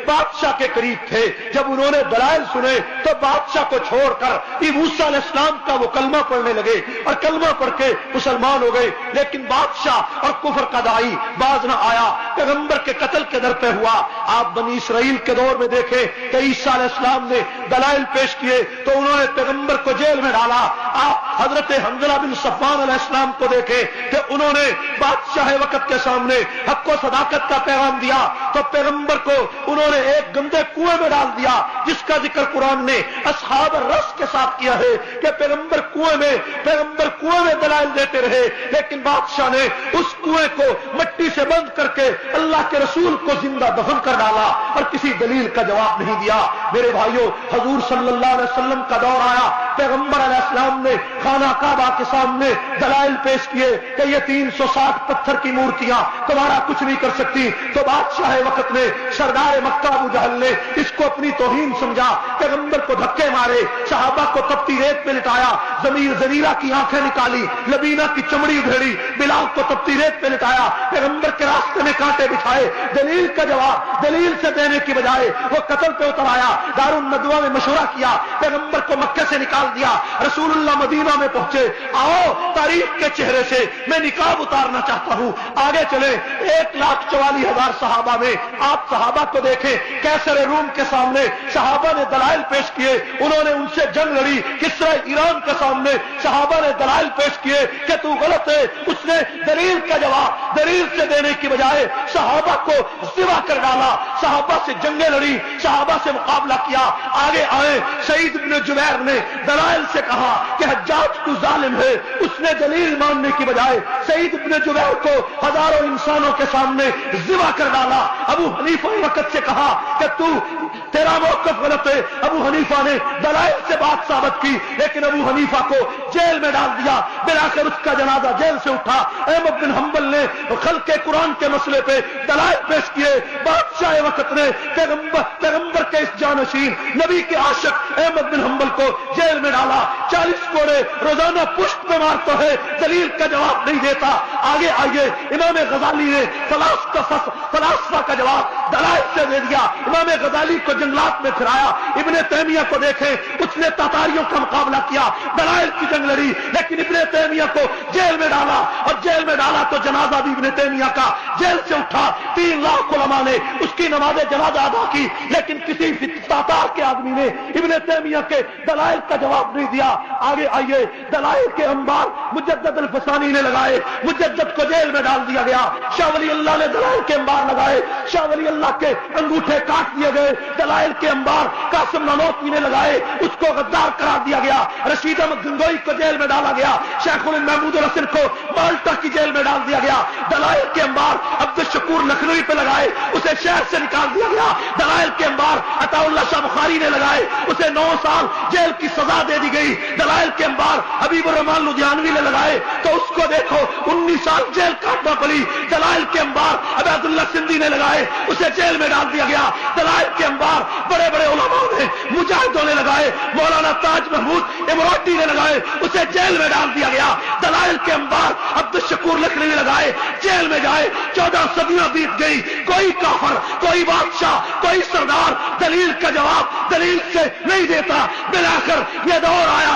बादशाह के करीब थे। जब उन्होंने दलाइल सुने तो बादशाह को छोड़कर मूसा अलैहिस्सलाम का वो कलमा पढ़ने लगे और कलमा पढ़ के मुसलमान हो गए। लेकिन बादशाह और कुफर का दाई बाज न आया, पैगंबर के कत्ल के दर पे हुआ। आप बनी इसराइल के दौर में देखें कि ईसा अलैहिस्सलाम ने दलाइल पेश किए तो उन्होंने पैगंबर को जेल में डाला। आप हजरत हंज़ला बिन सफ़वान अलैहिस्सलाम को देखें कि उन्होंने बादशाह वक्त के सामने हक व सदाकत का पैगाम दिया तो पैगंबर को उन्होंने एक गंदे कुएं में डाल दिया, जिसका जिक्र कुरान ने असहाब रस के साथ किया है कि पैगंबर कुएं में दलाइल देते रहे। लेकिन बादशाह ने उस कुएं को मिट्टी से बंद करके अल्लाह के रसूल को जिंदा दफन कर डाला और किसी दलील का जवाब नहीं दिया। मेरे भाइयों, हुजूर सल्लल्लाहु अलैहि वसल्लम का दौर आया, पैगंबर अलैहिस्सलाम ने खाना काबा के सामने दलाइल पेश किए कि ये 360 पत्थर की मूर्तियां तुम्हारा कुछ नहीं कर सकती। तो बादशाह वक्त ने, सरदार मक्का अबू जहल ने इसको अपनी तौहीन समझा, पैगंबर को धक्के मारे, सहाबा को तपती रेत पे लिटाया, जमीर जरीरा की आंखें निकाली, लबीना की चमड़ी उधेड़ी, बिलाल को तपती रेत पे लिटाया, पैगंबर के रास्ते में कांटे बिछाए। दलील का जवाब दलील से देने की बजाय वो कत्ल पे उतर आया। दारुन नदवा में मशवरा किया, पैगंबर को मक्के से निकाल दिया। रसूलुल्लाह मदीना में पहुंचे। आओ तारीख के चेहरे से मैं निकाब उतारना चाहता हूं, आगे चले। 1,44,000 सहाबा में आप सहाबा को देखें, कैसर रूम के सामने सहाबा ने दलाइल पेश किए, उन्होंने उनसे जंग लड़ी। किस्रा ईरान के सामने सहाबा ने दलाइल पेश किए कि तू गलत है। उसने दलील का जवाब दलील से देने की बजाय सहाबा को सिवा कर डाला, सहाबा से जंगें लड़ी, सहाबा से मुकाबला किया। आगे आए सईद इब्न जुबैर ने दलाइल से कहा कि हज्जाज तू जालिम है। उसने दलील मानने की बजाय सईद इब्न जुबैर को हजारों इंसानों के सामने जिवा कर डाला। अबू हनीफा ने वक्त से कहा कि तू तेरा मौक़िफ़ गलत है। अबू हनीफा ने दलाइल से बात साबित की, लेकिन अबू हनीफा को जेल में डाल दिया। बिलाकर उसका जनाजा जेल से उठा। अहमद बिन हंबल ने खल्क़े कुरान के मसले पे दलाइल पेश किए। बादशाह वक्त ने पैगंबर के इस जानशीन नबी के आशिक अहमद बिन हंबल को जेल में डाला। 40 कोड़े रोजाना पुष्ट पे मारता है, दलील का जवाब नहीं देता। आगे आइए, इमाम गजाली ने फलासफा का जवाब दलाइल से दे दिया। इमाम गजाली को जंगलात में फिराया। इब्ने तैमिया को देखें, उसने तातारियों का मुकाबला किया, दलाइल की जंग लड़ी, लेकिन इब्ने तैमिया को जेल में डाला। और जेल में डाला तो जनाजा भी इब्ने तैमिया का जेल से उठा। 3 लाख उलमा ने उसकी नमाज जनाजा अदा की, लेकिन किसी तातार के आदमी ने इब्ने तैमिया के दलाइल का जवाब नहीं दिया। आगे आइए, दलाइल के अंबार मुजद्दद अल-फसानी ने लगाए, मुजद्दद को जेल में डाल दिया गया। शाह वली अल्लाह ने दलाइल के अंबार लगाए, शाह वली अल्लाह के अंगूठे काट दिए गए। दलाइल के अंबार कासिम नानोतवी ने लगाए, उसको गद्दार करार दिया गया। रशीद अहमद गंगोई को जेल में डाला गया। शेखुल महमूद रसिल को माल्टा की जेल में डाल दिया गया। दलाइल के अंबार अब्दुल शकूर लखनवी पे लगाए, उसे शहर से निकाल दिया गया। दलाइल के अंबार अताउल्लाह शाह बुखारी ने लगाए, उसे 9 साल जेल की सजा दे दी गई। दलाइल के अंबार हबीबुर रहमान लुधियानवी ने लगाए तो उसको देखो 19 साल जेल काटना पड़ी। दलाइल के अंबार अबैदुल्लाह सिंधी ने लगाए, उसे जेल में डाल दिया गया। दलाइल के अंबार बड़े बड़े उलमाओं ने, मुजाहिदों ने लगाए, मौलाना ताज महमूद इमराती ने लगाए, उसे जेल में डाल दिया गया। दलाइल के अंबार अब्दुल शकूर लखनवी लगाए, जेल में जाए। 14 सदियां बीत गई, कोई काफर, कोई बादशाह, कोई सरदार दलील का जवाब दलील से नहीं देता। बिलाकर यह दौर आया